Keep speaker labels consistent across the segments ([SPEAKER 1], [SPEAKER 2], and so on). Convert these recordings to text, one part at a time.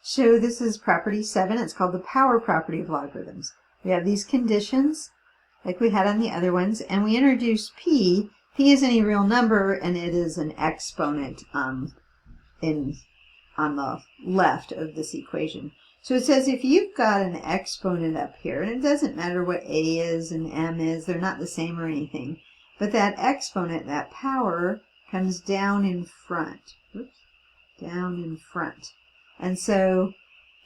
[SPEAKER 1] So this is property 7. It's called the power property of logarithms. We have these conditions like we had on the other ones, and we introduce p. P isn't a real number, and it is an exponent on the left of this equation. So it says if you've got an exponent up here, and it doesn't matter what a is and m is, they're not the same or anything, but that exponent, that power, comes down in front. Oops, down in front. And so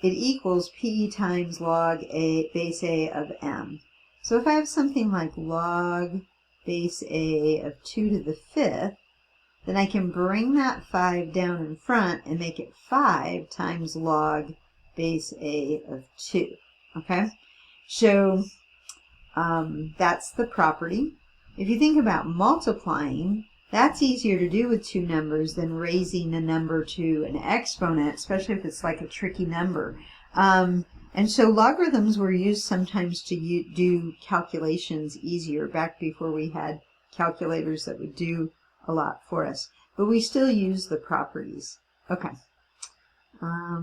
[SPEAKER 1] it equals p times log a base a of m. So if I have something like log base a of 2 to the 5th, then I can bring that 5 down in front and make it 5 times log base a of 2. Okay? So that's the property. If you think about multiplying, that's easier to do with two numbers than raising a number to an exponent, especially if it's like a tricky number. And so logarithms were used sometimes to do calculations easier, back before we had calculators that would do a lot for us. But we still use the properties. Okay.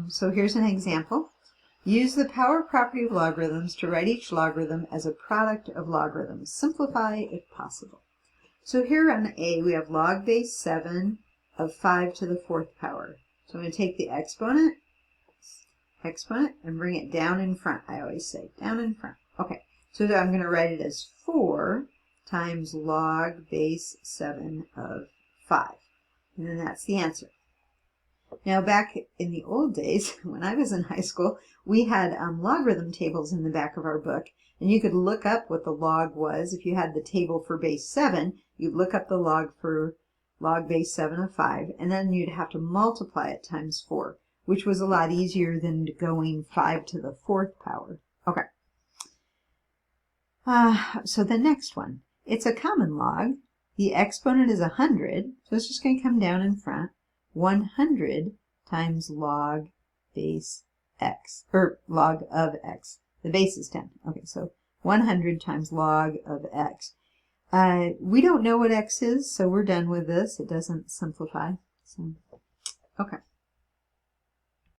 [SPEAKER 1] So here's an example. Use the power property of logarithms to write each logarithm as a product of logarithms. Simplify if possible. So here on A, we have log base 7 of 5 to the 4th power. So I'm going to take the exponent, and bring it down in front. I always say down in front. Okay, so I'm going to write it as 4 times log base 7 of 5. And then that's the answer. Now back in the old days, when I was in high school, we had logarithm tables in the back of our book, and you could look up what the log was. If you had the table for base 7, you'd look up the log for log base 7 of 5, and then you'd have to multiply it times 4, which was a lot easier than going 5 to the 4th power. Okay. So the next one, it's a common log. The exponent is 100, so it's just going to come down in front. 100 times log base x, or log of x. The base is 10. Okay, so 100 times log of x. We don't know what x is, so we're done with this. It doesn't simplify. So, okay.